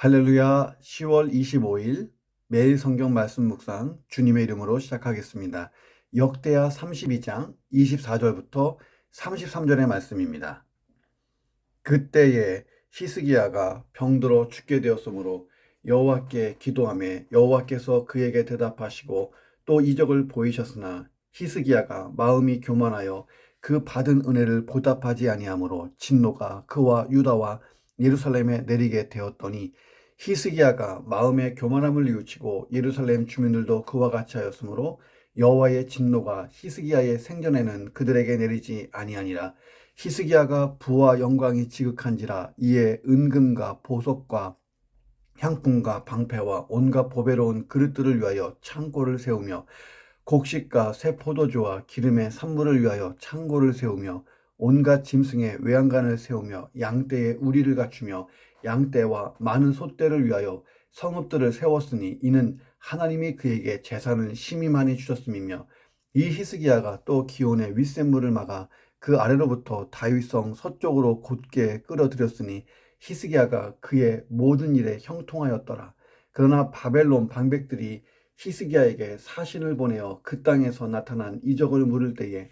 할렐루야. 10월 25일 매일 성경 말씀 묵상 주님의 이름으로 시작하겠습니다. 역대하 32장 24절부터 33절의 말씀입니다. 그때에 히스기야가 병들어 죽게 되었으므로 여호와께 기도하매 여호와께서 그에게 대답하시고 또 이적을 보이셨으나 히스기야가 마음이 교만하여 그 받은 은혜를 보답하지 아니하므로 진노가 그와 유다와 예루살렘에 내리게 되었더니 히스기야가 마음의 교만함을 뉘우치고 예루살렘 주민들도 그와 같이 하였으므로 여호와의 진노가 히스기야의 생전에는 그들에게 내리지 아니하니라. 히스기야가 부와 영광이 지극한지라 이에 은금과 보석과 향품과 방패와 온갖 보배로운 그릇들을 위하여 창고를 세우며 곡식과 새 포도주와 기름의 산물을 위하여 창고를 세우며 온갖 짐승의 외양간을 세우며 양떼의 우리를 갖추며 양떼와 많은 소떼를 위하여 성읍들을 세웠으니 이는 하나님이 그에게 재산을 심히 많이 주셨음이며 이 히스기야가 또 기온의 윗샘물을 막아 그 아래로부터 다윗성 서쪽으로 곧게 끌어들였으니 히스기야가 그의 모든 일에 형통하였더라. 그러나 바벨론 방백들이 히스기야에게 사신을 보내어 그 땅에서 나타난 이적을 물을 때에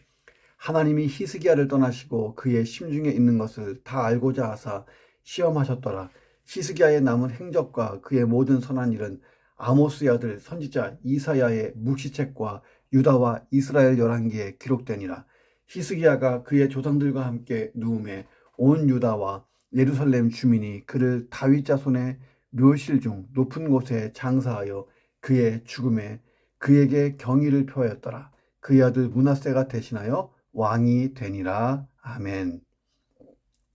하나님이 히스기야를 떠나시고 그의 심중에 있는 것을 다 알고자 하사 시험하셨더라. 히스기야의 남은 행적과 그의 모든 선한 일은 아모스의 아들 선지자 이사야의 묵시책과 유다와 이스라엘 열왕기에 기록되니라. 히스기야가 그의 조상들과 함께 누움에 온 유다와 예루살렘 주민이 그를 다윗 자손의 묘실 중 높은 곳에 장사하여 그의 죽음에 그에게 경의를 표하였더라. 그의 아들 므낫세가 대신하여 왕이 되니라. 아멘.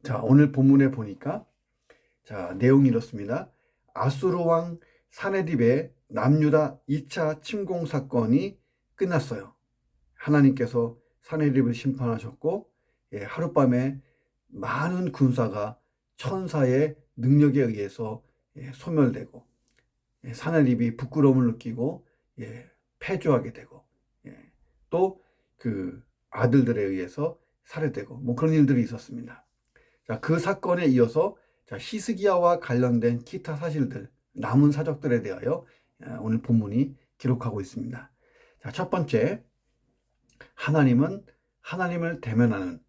자, 오늘 본문에 보니까 내용이 이렇습니다. 아수르 왕 사네립의 남유다 2차 침공 사건이 끝났어요. 하나님께서 사네립을 심판하셨고 하룻밤에 많은 군사가 천사의 능력에 의해서 소멸되고 사내립이 부끄러움을 느끼고 패주하게 되고 또 그 아들들에 의해서 살해되고 뭐 그런 일들이 있었습니다. 자, 그 사건에 이어서 히스기야와 관련된 기타 사실들, 남은 사적들에 대하여 오늘 본문이 기록하고 있습니다. 자, 첫 번째, 하나님은 하나님을 대면하는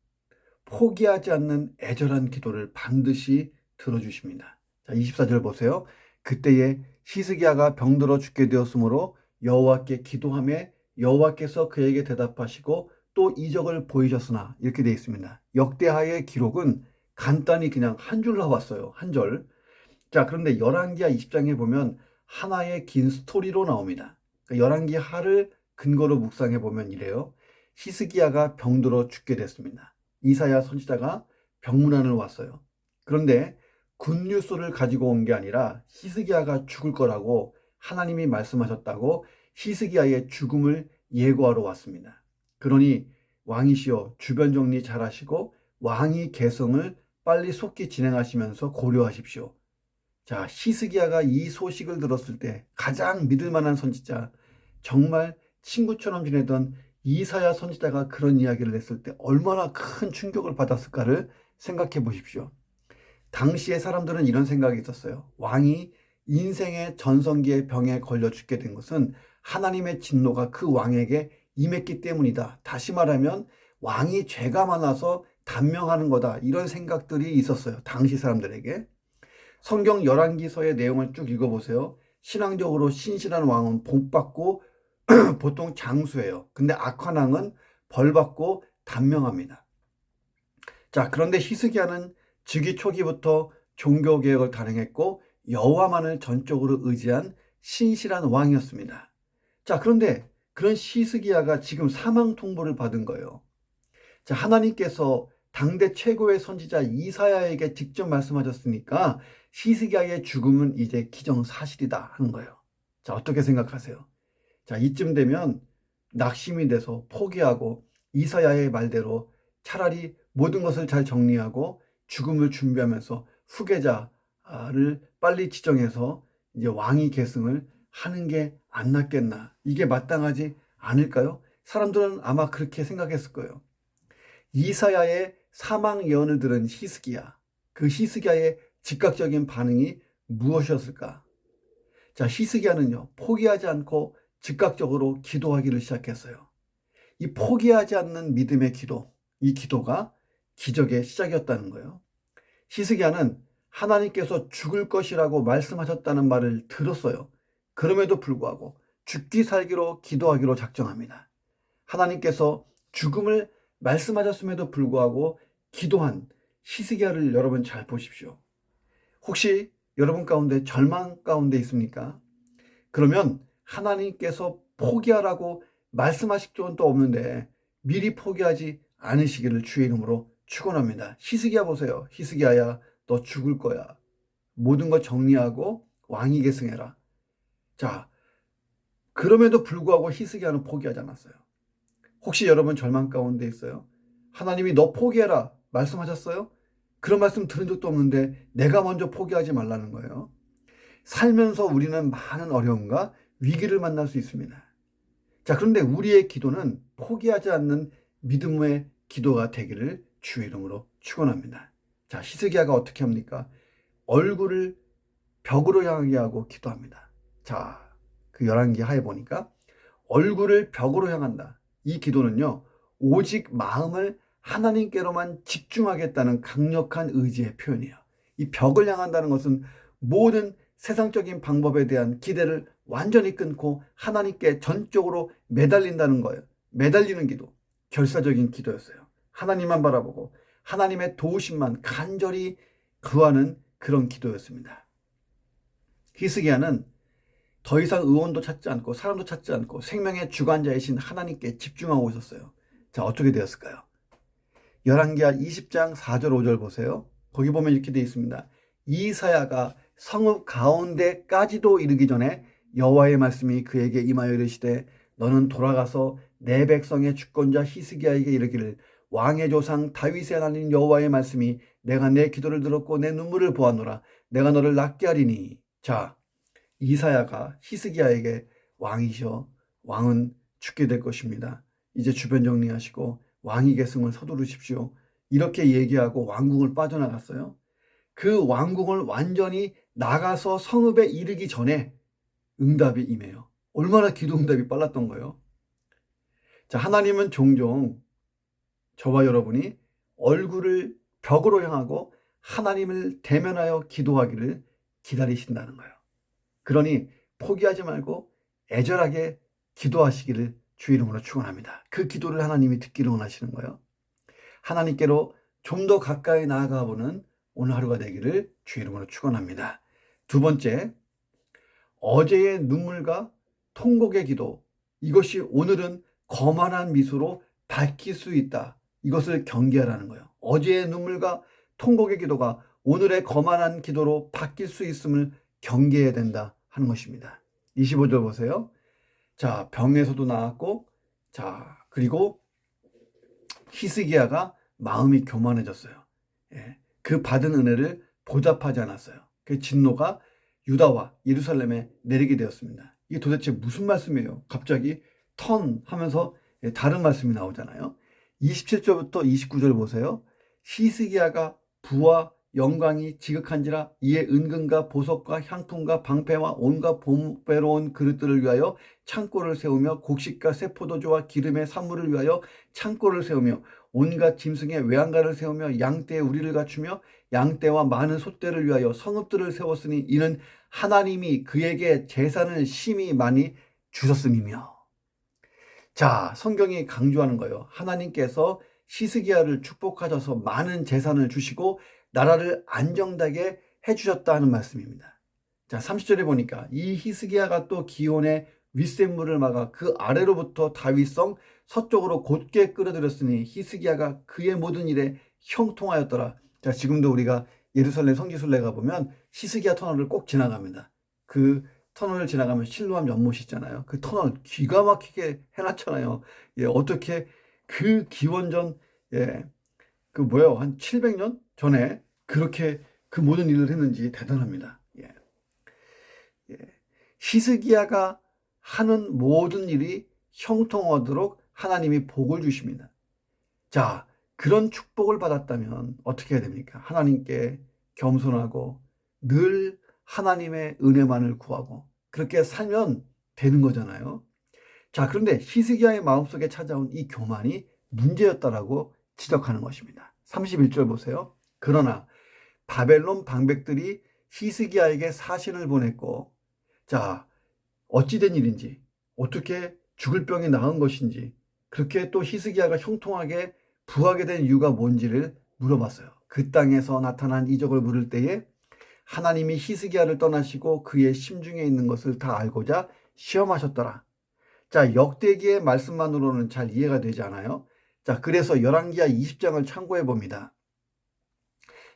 포기하지 않는 애절한 기도를 반드시 들어주십니다. 자, 24절 보세요. 그때에 히스기야가 병들어 죽게 되었으므로 여호와께 기도하매 여호와께서 그에게 대답하시고 또 이적을 보이셨으나 이렇게 되어 있습니다. 역대하의 기록은 간단히 그냥 한 줄 나왔어요. 한 절. 자, 그런데 열왕기하 20장에 보면 하나의 긴 스토리로 나옵니다. 그러니까 열왕기하를 근거로 묵상해 보면 이래요. 히스기야가 병들어 죽게 됐습니다. 이사야 선지자가 병문안을 왔어요. 그런데 굿뉴스를 가지고 온 게 아니라 히스기야가 죽을 거라고 하나님이 말씀하셨다고 히스기야의 죽음을 예고하러 왔습니다. 그러니 왕이시여 주변 정리 잘 하시고 왕위 계승을 빨리 속히 진행하시면서 고려하십시오. 자, 히스기야가 이 소식을 들었을 때 가장 믿을 만한 선지자, 정말 친구처럼 지내던 이사야 선지자가 그런 이야기를 했을 때 얼마나 큰 충격을 받았을까를 생각해 보십시오. 당시의 사람들은 이런 생각이 있었어요. 왕이 인생의 전성기의 병에 걸려 죽게 된 것은 하나님의 진노가 그 왕에게 임했기 때문이다. 다시 말하면 왕이 죄가 많아서 단명하는 거다. 이런 생각들이 있었어요. 당시 사람들에게. 성경 열왕기서의 내용을 쭉 읽어보세요. 신앙적으로 신실한 왕은 복받고 보통 장수예요. 근데 악한 왕은 벌받고 단명합니다. 자, 그런데 히스기야는 즉위 초기부터 종교개혁을 단행했고 여호와만을 전적으로 의지한 신실한 왕이었습니다. 자, 그런데 그런 히스기야가 지금 사망 통보를 받은 거예요. 자, 하나님께서 당대 최고의 선지자 이사야에게 직접 말씀하셨으니까 히스기야의 죽음은 이제 기정사실이다 하는 거예요. 자, 어떻게 생각하세요? 자, 이쯤 되면 낙심이 돼서 포기하고 이사야의 말대로 차라리 모든 것을 잘 정리하고 죽음을 준비하면서 후계자를 빨리 지정해서 이제 왕위 계승을 하는 게 안 낫겠나? 이게 마땅하지 않을까요? 사람들은 아마 그렇게 생각했을 거예요. 이사야의 사망 예언을 들은 히스기야, 그 히스기야의 즉각적인 반응이 무엇이었을까? 자, 히스기야는요, 포기하지 않고 즉각적으로 기도하기를 시작했어요. 이 포기하지 않는 믿음의 기도, 이 기도가 기적의 시작이었다는 거예요. 히스기야는 하나님께서 죽을 것이라고 말씀하셨다는 말을 들었어요. 그럼에도 불구하고 죽기 살기로 기도하기로 작정합니다. 하나님께서 죽음을 말씀하셨음에도 불구하고 기도한 히스기야를 여러분 잘 보십시오. 혹시 여러분 가운데 절망 가운데 있습니까? 그러면 하나님께서 포기하라고 말씀하실 적은 또 없는데 미리 포기하지 않으시기를 주의 이름으로 축원합니다. 히스기야 보세요. 히스기야야, 너 죽을 거야. 모든 것 정리하고 왕위 계승해라. 자, 그럼에도 불구하고 히스기야는 포기하지 않았어요. 혹시 여러분 절망 가운데 있어요? 하나님이 너 포기해라 말씀하셨어요? 그런 말씀 들은 적도 없는데 내가 먼저 포기하지 말라는 거예요. 살면서 우리는 많은 어려움과 위기를 만날 수 있습니다. 자, 그런데 우리의 기도는 포기하지 않는 믿음의 기도가 되기를 주의 이름으로 축원합니다. 자, 히스기야가 어떻게 합니까? 얼굴을 벽으로 향하게 하고 기도합니다. 자, 그 열왕기 하에 보니까 얼굴을 벽으로 향한다. 이 기도는요, 오직 마음을 하나님께로만 집중하겠다는 강력한 의지의 표현이에요. 이 벽을 향한다는 것은 모든 세상적인 방법에 대한 기대를 완전히 끊고 하나님께 전적으로 매달린다는 거예요. 매달리는 기도, 결사적인 기도였어요. 하나님만 바라보고 하나님의 도우심만 간절히 구하는 그런 기도였습니다. 히스기야는 더 이상 의원도 찾지 않고 사람도 찾지 않고 생명의 주관자이신 하나님께 집중하고 있었어요. 자, 어떻게 되었을까요? 열왕기하 20장 4절 5절 보세요. 거기 보면 이렇게 되어 있습니다. 이사야가 성읍 가운데까지도 이르기 전에 여호와의 말씀이 그에게 임하여 이르시되 너는 돌아가서 내 백성의 주권자 히스기야에게 이르기를 왕의 조상 다윗의 하나님 여호와의 말씀이 내가 내 기도를 들었고 내 눈물을 보았노라. 내가 너를 낫게 하리니. 자, 이사야가 히스기야에게 왕이셔, 왕은 죽게 될 것입니다. 이제 주변 정리하시고 왕위 계승을 서두르십시오. 이렇게 얘기하고 왕궁을 빠져나갔어요. 그 왕궁을 완전히 나가서 성읍에 이르기 전에 응답이 임해요. 얼마나 기도 응답이 빨랐던 거예요. 자, 하나님은 종종 저와 여러분이 얼굴을 벽으로 향하고 하나님을 대면하여 기도하기를 기다리신다는 거예요. 그러니 포기하지 말고 애절하게 기도하시기를 주의 이름으로 축원합니다. 그 기도를 하나님이 듣기를 원하시는 거예요. 하나님께로 좀 더 가까이 나아가 보는 오늘 하루가 되기를 주의 이름으로 축원합니다. 두 번째, 어제의 눈물과 통곡의 기도, 이것이 오늘은 거만한 미소로 밝힐 수 있다. 이것을 경계하라는 거예요. 어제의 눈물과 통곡의 기도가 오늘의 거만한 기도로 바뀔 수 있음을 경계해야 된다 하는 것입니다. 25절 보세요. 자, 병에서도 나았고, 자, 그리고 히스기야가 마음이 교만해졌어요. 예, 그 받은 은혜를 보답하지 않았어요. 그 진노가 유다와 예루살렘에 내리게 되었습니다. 이게 도대체 무슨 말씀이에요? 갑자기 턴 하면서 다른 말씀이 나오잖아요. 27절부터 29절 보세요. 히스기야가 부와 영광이 지극한지라 이에 은근과 보석과 향품과 방패와 온갖 보배로운 그릇들을 위하여 창고를 세우며 곡식과 새포도주와 기름의 산물을 위하여 창고를 세우며 온갖 짐승의 외양간을 세우며 양떼의 우리를 갖추며 양떼와 많은 솥대를 위하여 성읍들을 세웠으니 이는 하나님이 그에게 재산을 심히 많이 주셨음이며. 자, 성경이 강조하는 거예요. 하나님께서 히스기야를 축복하셔서 많은 재산을 주시고 나라를 안정되게 해주셨다는 말씀입니다. 자, 30절에 보니까 이 히스기야가 또 기온의 윗샘물을 막아 그 아래로부터 다윗성 서쪽으로 곧게 끌어들였으니 히스기야가 그의 모든 일에 형통하였더라. 자, 지금도 우리가 예루살렘 성지순례 가보면 히스기야 터널을 꼭 지나갑니다. 그 터널을 지나가면 실로암 연못이 있잖아요. 그 터널 기가 막히게 해놨잖아요. 예, 어떻게 그 기원전, 그 뭐예요? 한 700년 전에 그렇게 그 모든 일을 했는지 대단합니다. 히스기야가 하는 모든 일이 형통하도록 하나님이 복을 주십니다. 자, 그런 축복을 받았다면 어떻게 해야 됩니까? 하나님께 겸손하고 늘 하나님의 은혜만을 구하고 그렇게 살면 되는 거잖아요. 자, 그런데 히스기야의 마음속에 찾아온 이 교만이 문제였다라고 지적하는 것입니다. 31절 보세요. 그러나 바벨론 방백들이 히스기야에게 사신을 보냈고, 자, 어찌된 일인지, 어떻게 죽을 병이 나은 것인지, 그렇게 또 히스기야가 형통하게 부하게 된 이유가 뭔지를 물어봤어요. 그 땅에서 나타난 이적을 물을 때에 하나님이 히스기야를 떠나시고 그의 심중에 있는 것을 다 알고자 시험하셨더라. 자, 역대기의 말씀만으로는 잘 이해가 되지 않아요. 자, 그래서 열왕기하 20장을 참고해 봅니다.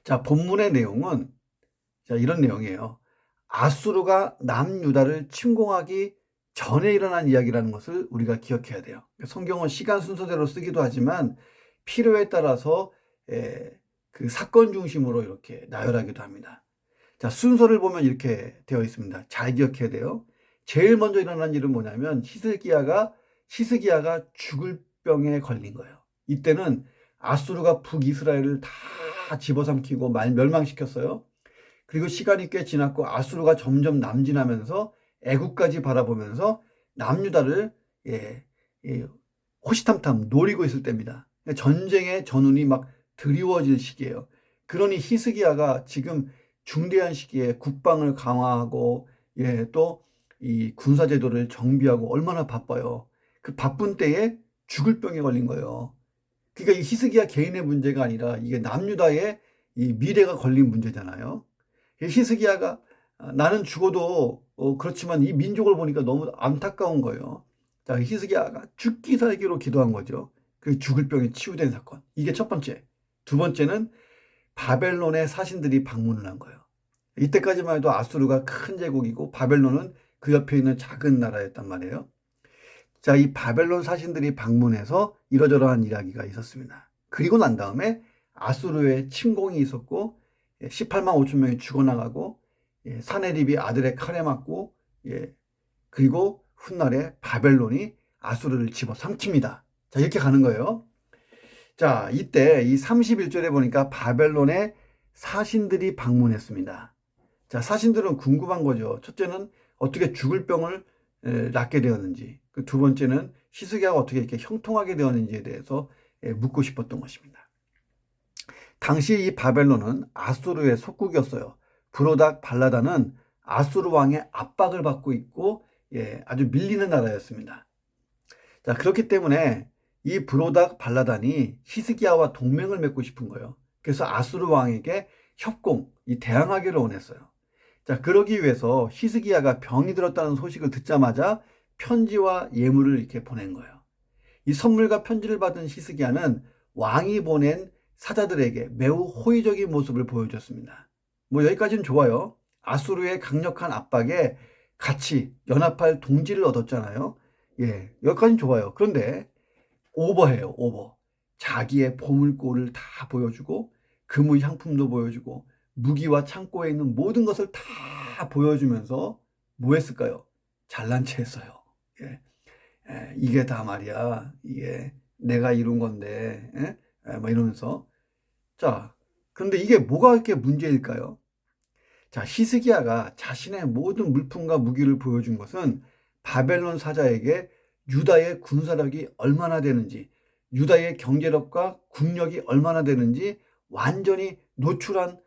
자, 본문의 내용은 자, 이런 내용이에요. 아수르가 남유다를 침공하기 전에 일어난 이야기라는 것을 우리가 기억해야 돼요. 성경은 시간 순서대로 쓰기도 하지만 필요에 따라서 그 사건 중심으로 이렇게 나열하기도 합니다. 자, 순서를 보면 이렇게 되어 있습니다. 잘 기억해야 돼요. 제일 먼저 일어난 일은 뭐냐면 히스기야가 죽을 병에 걸린 거예요. 이때는 아수르가 북이스라엘을 다 집어삼키고 멸망시켰어요. 그리고 시간이 꽤 지났고 아수르가 점점 남진하면서 애국까지 바라보면서 남유다를 호시탐탐 노리고 있을 때입니다. 전쟁의 전운이 막 드리워질 시기예요. 그러니 히스기야가 지금 중대한 시기에 국방을 강화하고 또 이 군사제도를 정비하고 얼마나 바빠요. 그 바쁜 때에 죽을 병에 걸린 거예요. 그러니까 이 히스기야 개인의 문제가 아니라 이게 남유다의 이 미래가 걸린 문제잖아요. 히스기야가 나는 죽어도 그렇지만 이 민족을 보니까 너무 안타까운 거예요. 자, 히스기야가 죽기 살기로 기도한 거죠. 그 죽을 병에 치유된 사건. 이게 첫 번째. 두 번째는 바벨론의 사신들이 방문을 한 거예요. 이때까지만 해도 아수르가 큰 제국이고 바벨론은 그 옆에 있는 작은 나라였단 말이에요. 자, 이 바벨론 사신들이 방문해서 이러저러한 이야기가 있었습니다. 그리고 난 다음에 아수르의 침공이 있었고 18만 5천 명이 죽어나가고 사네립이 아들의 칼에 맞고 그리고 훗날에 바벨론이 아수르를 집어삼킵니다. 자, 이렇게 가는 거예요. 자, 이때 이 31절에 보니까 바벨론의 사신들이 방문했습니다. 자, 사신들은 궁금한 거죠. 첫째는 어떻게 죽을 병을 낫게 되었는지, 그 두 번째는 히스기야가 어떻게 이렇게 형통하게 되었는지에 대해서 묻고 싶었던 것입니다. 당시 이 바벨론은 아수르의 속국이었어요. 브로닥 발라다는 아수르 왕의 압박을 받고 있고 아주 밀리는 나라였습니다. 자, 그렇기 때문에 이 브로닥 발라단이 히스기야와 동맹을 맺고 싶은 거예요. 그래서 아수르 왕에게 대항하기를 원했어요. 자, 그러기 위해서 히스기야가 병이 들었다는 소식을 듣자마자 편지와 예물을 이렇게 보낸 거예요. 이 선물과 편지를 받은 히스기야는 왕이 보낸 사자들에게 매우 호의적인 모습을 보여줬습니다. 뭐 여기까지는 좋아요. 아수르의 강력한 압박에 같이 연합할 동지를 얻었잖아요. 여기까지는 좋아요. 그런데 오버해요, 오버. 자기의 보물고를 다 보여주고 금의 향품도 보여주고 무기와 창고에 있는 모든 것을 다 보여주면서 뭐 했을까요? 잘난 체 했어요. 이게 다 말이야. 이게 내가 이룬 건데, 막 이러면서. 자, 그런데 이게 뭐가 이렇게 문제일까요? 자, 히스기야가 자신의 모든 물품과 무기를 보여준 것은 바벨론 사자에게 유다의 군사력이 얼마나 되는지, 유다의 경제력과 국력이 얼마나 되는지 완전히 노출한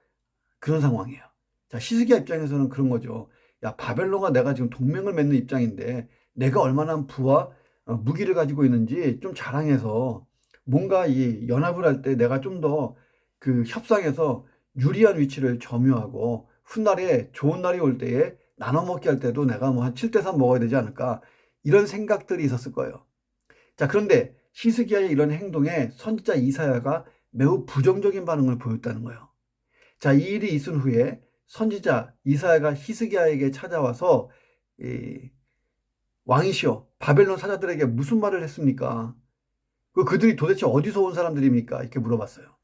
그런 상황이에요. 자, 히스기야 입장에서는 그런 거죠. 야, 바벨론과 내가 지금 동맹을 맺는 입장인데 내가 얼마나 부와 무기를 가지고 있는지 좀 자랑해서 뭔가 이 연합을 할 때 내가 좀 더 그 협상에서 유리한 위치를 점유하고 훗날에 좋은 날이 올 때에 나눠 먹기 할 때도 내가 뭐 한 7대3 먹어야 되지 않을까 이런 생각들이 있었을 거예요. 자, 그런데 히스기야의 이런 행동에 선지자 이사야가 매우 부정적인 반응을 보였다는 거예요. 자, 이 일이 있은 후에 선지자 이사야가 히스기야에게 찾아와서 왕이시여 바벨론 사자들에게 무슨 말을 했습니까? 그들이 도대체 어디서 온 사람들입니까? 이렇게 물어봤어요.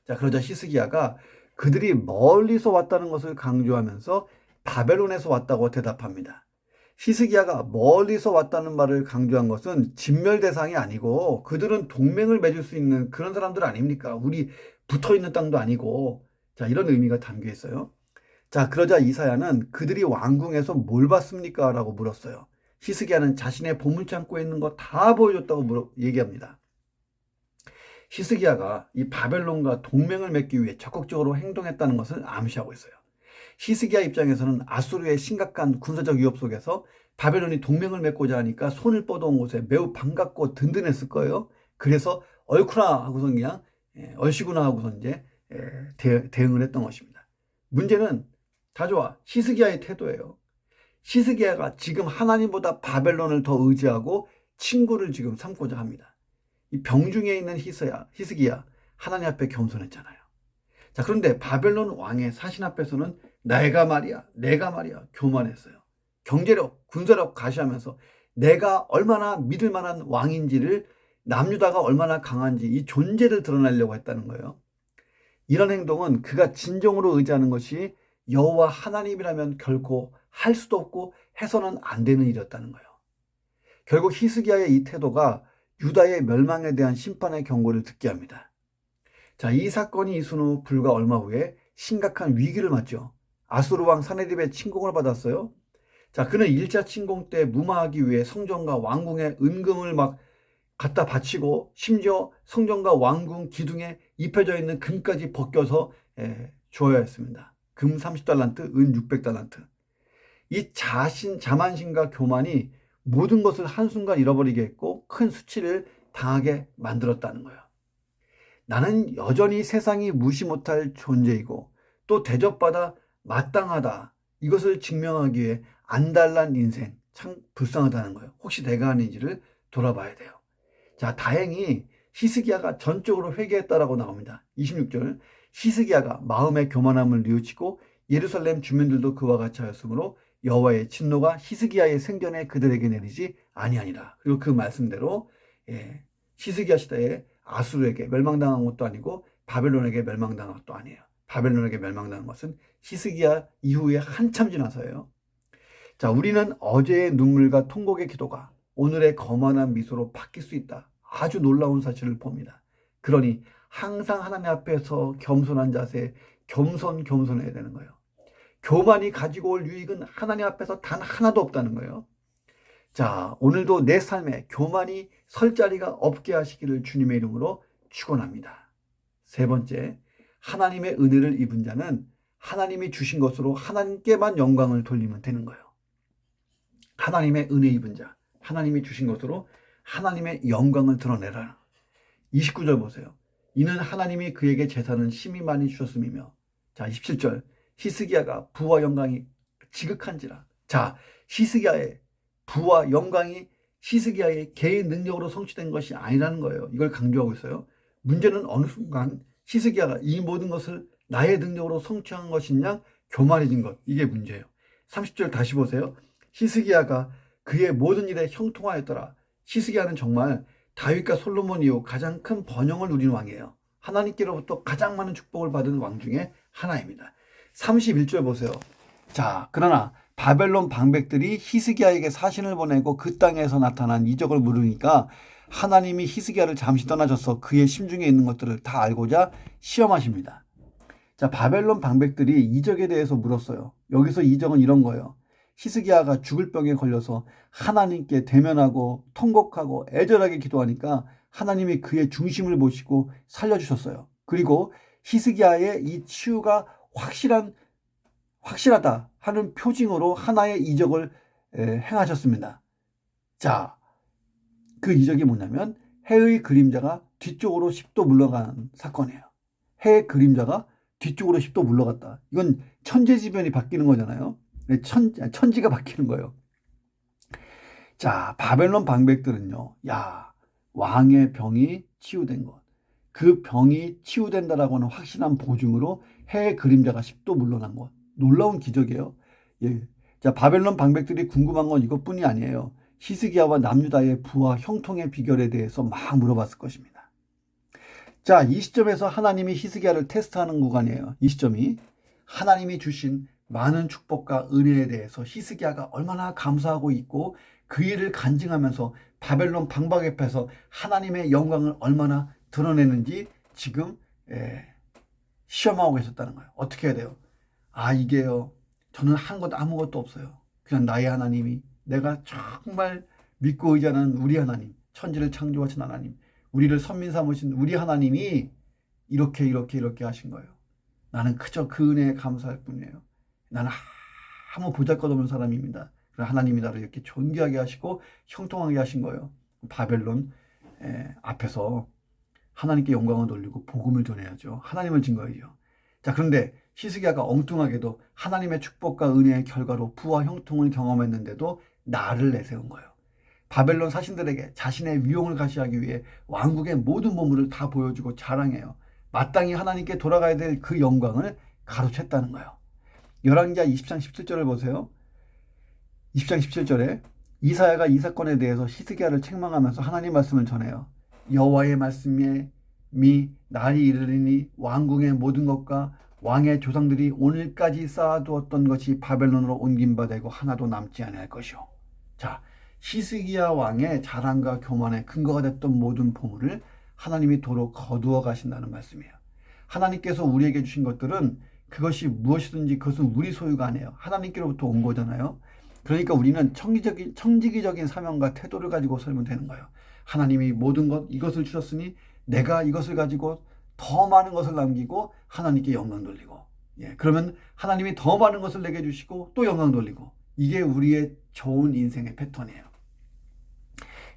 자, 그러자 히스기야가 그들이 멀리서 왔다는 것을 강조하면서 바벨론에서 왔다고 대답합니다. 히스기야가 멀리서 왔다는 말을 강조한 것은 진멸 대상이 아니고 그들은 동맹을 맺을 수 있는 그런 사람들 아닙니까? 우리 붙어 있는 땅도 아니고. 자, 이런 의미가 담겨 있어요. 자, 그러자 이사야는 그들이 왕궁에서 뭘 봤습니까? 라고 물었어요. 히스기야는 자신의 보물창고에 있는 거 다 보여줬다고 얘기합니다. 히스기야가 이 바벨론과 동맹을 맺기 위해 적극적으로 행동했다는 것을 암시하고 있어요. 히스기야 입장에서는 아수르의 심각한 군사적 위협 속에서 바벨론이 동맹을 맺고자 하니까 손을 뻗어온 곳에 매우 반갑고 든든했을 거예요. 그래서 얼쿠나 하고선 그냥 얼씨구나 하고선 이제 대응을 했던 것입니다. 문제는 다 좋아. 히스기야의 태도예요. 히스기야가 지금 하나님보다 바벨론을 더 의지하고 친구를 지금 삼고자 합니다. 이 병중에 있는 히스기야 하나님 앞에 겸손했잖아요. 자, 그런데 바벨론 왕의 사신 앞에서는 내가 말이야 교만했어요. 경제력, 군사력 가시하면서 내가 얼마나 믿을 만한 왕인지를, 남유다가 얼마나 강한지 이 존재를 드러내려고 했다는 거예요. 이런 행동은 그가 진정으로 의지하는 것이 여호와 하나님이라면 결코 할 수도 없고 해서는 안 되는 일이었다는 거예요. 결국 히스기야의 이 태도가 유다의 멸망에 대한 심판의 경고를 듣게 합니다. 자, 이 사건이 있은 후 불과 얼마 후에 심각한 위기를 맞죠. 아수르 왕 사네립의 침공을 받았어요. 자, 그는 1차 침공 때 무마하기 위해 성전과 왕궁에 은금을 막 갖다 바치고 심지어 성전과 왕궁 기둥에 입혀져 있는 금까지 벗겨서 주어야 했습니다. 금 30달란트, 은 600달란트. 이 자만심과 교만이 모든 것을 한순간 잃어버리게 했고 큰 수치를 당하게 만들었다는 거예요. 나는 여전히 세상이 무시 못할 존재이고 또 대접받아 마땅하다. 이것을 증명하기 위해 안달난 인생, 참 불쌍하다는 거예요. 혹시 내가 아닌지를 돌아봐야 돼요. 자, 다행히 히스기야가 전적으로 회개했다라고 나옵니다. 26절, 히스기야가 마음의 교만함을 뉘우치고 예루살렘 주민들도 그와 같이 하였으므로 여호와의 진노가 히스기야의 생전에 그들에게 내리지 아니하니라. 그리고 그 말씀대로 히스기야 시대에 아수르에게 멸망당한 것도 아니고 바벨론에게 멸망당한 것도 아니에요. 바벨론에게 멸망당한 것은 히스기야 이후에 한참 지나서예요. 자, 우리는 어제의 눈물과 통곡의 기도가 오늘의 거만한 미소로 바뀔 수 있다. 아주 놀라운 사실을 봅니다. 그러니 항상 하나님 앞에서 겸손한 자세, 겸손해야 되는 거예요. 교만이 가지고 올 유익은 하나님 앞에서 단 하나도 없다는 거예요. 자, 오늘도 내 삶에 교만이 설 자리가 없게 하시기를 주님의 이름으로 축원합니다. 세 번째, 하나님의 은혜를 입은 자는 하나님이 주신 것으로 하나님께만 영광을 돌리면 되는 거예요. 하나님의 은혜 입은 자, 하나님이 주신 것으로 하나님의 영광을 드러내라. 29절 보세요. 이는 하나님이 그에게 재산은 심히 많이 주셨음이며. 자, 27절, 히스기야가 부와 영광이 지극한지라. 자, 히스기야의 부와 영광이 히스기야의 개인 능력으로 성취된 것이 아니라는 거예요. 이걸 강조하고 있어요. 문제는 어느 순간 히스기야가 이 모든 것을 나의 능력으로 성취한 것이냐 교만해진 것, 이게 문제예요. 30절 다시 보세요. 히스기야가 그의 모든 일에 형통하였더라. 히스기야는 정말 다윗과 솔로몬 이후 가장 큰 번영을 누린 왕이에요. 하나님께로부터 가장 많은 축복을 받은 왕 중에 하나입니다. 31절 보세요. 자, 그러나 바벨론 방백들이 히스기야에게 사신을 보내고 그 땅에서 나타난 이적을 물으니까 하나님이 히스기야를 잠시 떠나셔서 그의 심중에 있는 것들을 다 알고자 시험하십니다. 자, 바벨론 방백들이 이적에 대해서 물었어요. 여기서 이적은 이런 거예요. 히스기야가 죽을 병에 걸려서 하나님께 대면하고 통곡하고 애절하게 기도하니까 하나님이 그의 중심을 보시고 살려주셨어요. 그리고 히스기야의 이 치유가 확실하다 하는 표징으로 하나의 이적을 행하셨습니다. 자, 그 이적이 뭐냐면 해의 그림자가 뒤쪽으로 10도 물러간 사건이에요. 해의 그림자가 뒤쪽으로 10도 물러갔다. 이건 천재지변이 바뀌는 거잖아요. 천지가 바뀌는 거예요. 자, 바벨론 방백들은요, 야, 왕의 병이 치유된 것, 그 병이 치유된다라고 하는 확실한 보증으로 해의 그림자가 10도 물러난 것, 놀라운 기적이에요. 예. 자, 바벨론 방백들이 궁금한 건 이것뿐이 아니에요. 히스기야와 남유다의 부와 형통의 비결에 대해서 막 물어봤을 것입니다. 자, 이 시점에서 하나님이 히스기야를 테스트하는 구간이에요. 이 시점이 하나님이 주신 많은 축복과 은혜에 대해서 히스기야가 얼마나 감사하고 있고 그 일을 간증하면서 바벨론 방박 앞에서 하나님의 영광을 얼마나 드러내는지 지금 시험하고 계셨다는 거예요. 어떻게 해야 돼요? 아, 이게요, 저는 한 것 아무것도 없어요. 그냥 나의 하나님이, 내가 정말 믿고 의지하는 우리 하나님, 천지를 창조하신 하나님, 우리를 선민 삼으신 우리 하나님이 이렇게 하신 거예요. 나는 그저 그 은혜에 감사할 뿐이에요. 나는 아무 보잘것없는 사람입니다. 하나님이 나를 이렇게 존귀하게 하시고 형통하게 하신 거예요. 바벨론 앞에서 하나님께 영광을 돌리고 복음을 전해야죠. 하나님을 증거해야죠. 자, 그런데 히스기야가 엉뚱하게도 하나님의 축복과 은혜의 결과로 부와 형통을 경험했는데도 나를 내세운 거예요. 바벨론 사신들에게 자신의 위용을 가시하기 위해 왕국의 모든 보물을 다 보여주고 자랑해요. 마땅히 하나님께 돌아가야 될 그 영광을 가로챘다는 거예요. 열왕기하 20장 17절을 보세요. 20장 17절에 이사야가 이 사건에 대해서 히스기야를 책망하면서 하나님 말씀을 전해요. 여호와의 말씀에 날이 이르리니 왕궁의 모든 것과 왕의 조상들이 오늘까지 쌓아두었던 것이 바벨론으로 옮긴 바 되고 하나도 남지 아니할 것이요. 자, 히스기야 왕의 자랑과 교만의 근거가 됐던 모든 보물을 하나님이 도로 거두어 가신다는 말씀이에요. 하나님께서 우리에게 주신 것들은 그것이 무엇이든지 그것은 우리 소유가 아니에요. 하나님께로부터 온 거잖아요. 그러니까 우리는 청지기적인 사명과 태도를 가지고 살면 되는 거예요. 하나님이 모든 것 이것을 주셨으니 내가 이것을 가지고 더 많은 것을 남기고 하나님께 영광 돌리고, 그러면 하나님이 더 많은 것을 내게 주시고 또 영광 돌리고, 이게 우리의 좋은 인생의 패턴이에요.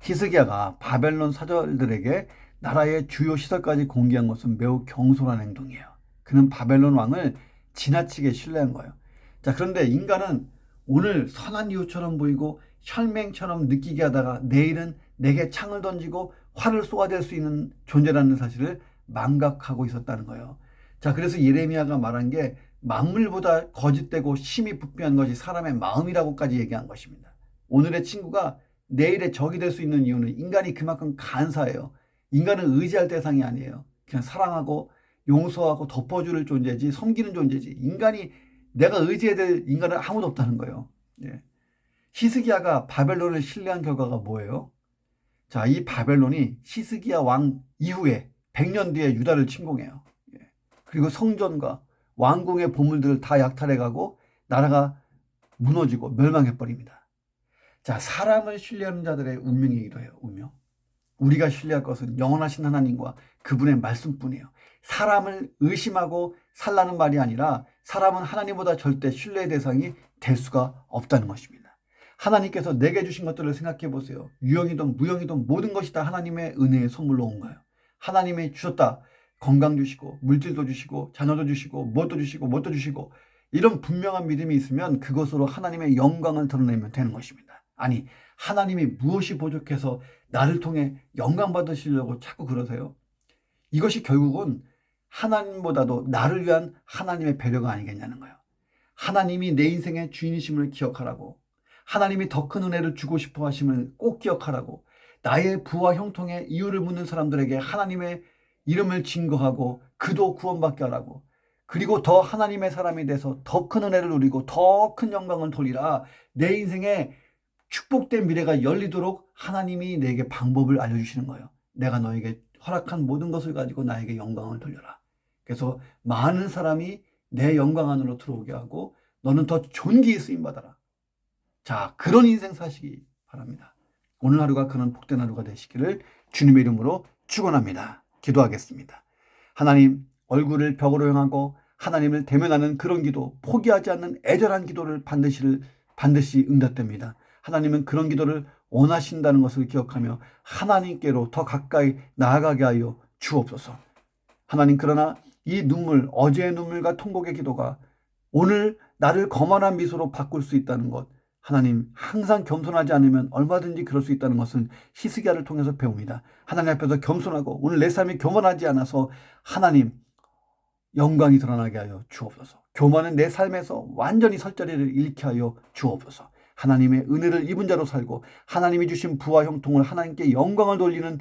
히스기야가 바벨론 사절들에게 나라의 주요 시설까지 공개한 것은 매우 경솔한 행동이에요. 그는 바벨론 왕을 지나치게 신뢰한 거예요. 자, 그런데 인간은 오늘 선한 이웃처럼 보이고 혈맹처럼 느끼게 하다가 내일은 내게 창을 던지고 활을 쏘아댈 수 있는 존재라는 사실을 망각하고 있었다는 거예요. 자, 그래서 예레미야가 말한 게 만물보다 거짓되고 심히 부패한 것이 사람의 마음이라고까지 얘기한 것입니다. 오늘의 친구가 내일의 적이 될 수 있는 이유는 인간이 그만큼 간사해요. 인간은 의지할 대상이 아니에요. 그냥 사랑하고 용서하고 덮어줄 존재지, 섬기는 존재지. 인간이 내가 의지해야 될 인간은 아무도 없다는 거예요. 히스기야가 바벨론을 신뢰한 결과가 뭐예요? 자, 이 바벨론이 히스기야 왕 이후에 100년 뒤에 유다를 침공해요. 그리고 성전과 왕궁의 보물들을 다 약탈해가고 나라가 무너지고 멸망해버립니다. 자, 사람을 신뢰하는 자들의 운명이기도 해요. 운명. 우리가 신뢰할 것은 영원하신 하나님과 그분의 말씀뿐이에요. 사람을 의심하고 살라는 말이 아니라 사람은 하나님보다 절대 신뢰의 대상이 될 수가 없다는 것입니다. 하나님께서 내게 주신 것들을 생각해 보세요. 유형이든 무형이든 모든 것이 다 하나님의 은혜의 선물로 온 거예요. 하나님이 주셨다. 건강 주시고 물질도 주시고 자녀도 주시고 뭣도 주시고 이런 분명한 믿음이 있으면 그것으로 하나님의 영광을 드러내면 되는 것입니다. 아니, 하나님이 무엇이 부족해서 나를 통해 영광 받으시려고 자꾸 그러세요? 이것이 결국은 하나님보다도 나를 위한 하나님의 배려가 아니겠냐는 거예요. 하나님이 내 인생의 주인이심을 기억하라고, 하나님이 더 큰 은혜를 주고 싶어 하심을 꼭 기억하라고, 나의 부와 형통의 이유를 묻는 사람들에게 하나님의 이름을 증거하고 그도 구원받게 하라고, 그리고 더 하나님의 사람이 돼서 더 큰 은혜를 누리고 더 큰 영광을 돌리라. 내 인생에 축복된 미래가 열리도록 하나님이 내게 방법을 알려주시는 거예요. 내가 너에게 허락한 모든 것을 가지고 나에게 영광을 돌려라. 그래서 많은 사람이 내 영광 안으로 들어오게 하고 너는 더 존귀히 쓰임받아라. 자, 그런 인생 사시기 바랍니다. 오늘 하루가 그런 복된 하루가 되시기를 주님의 이름으로 축원합니다. 기도하겠습니다. 하나님, 얼굴을 벽으로 향하고 하나님을 대면하는 그런 기도, 포기하지 않는 애절한 기도를 반드시 응답됩니다. 하나님은 그런 기도를 원하신다는 것을 기억하며 하나님께로 더 가까이 나아가게 하여 주옵소서. 하나님, 그러나 이 눈물, 어제의 눈물과 통곡의 기도가 오늘 나를 거만한 미소로 바꿀 수 있다는 것, 하나님, 항상 겸손하지 않으면 얼마든지 그럴 수 있다는 것은 히스기야를 통해서 배웁니다. 하나님 앞에서 겸손하고 오늘 내 삶이 교만하지 않아서 하나님 영광이 드러나게 하여 주옵소서. 교만은 내 삶에서 완전히 설자리를 잃게 하여 주옵소서. 하나님의 은혜를 입은 자로 살고 하나님이 주신 부와 형통을 하나님께 영광을 돌리는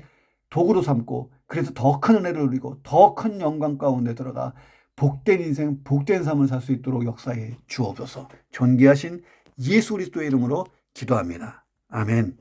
도구로 삼고, 그래서 더 큰 은혜를 누리고 더 큰 영광 가운데 들어가 복된 인생, 복된 삶을 살 수 있도록 역사해 주옵소서. 존귀하신 예수 그리스도의 이름으로 기도합니다. 아멘.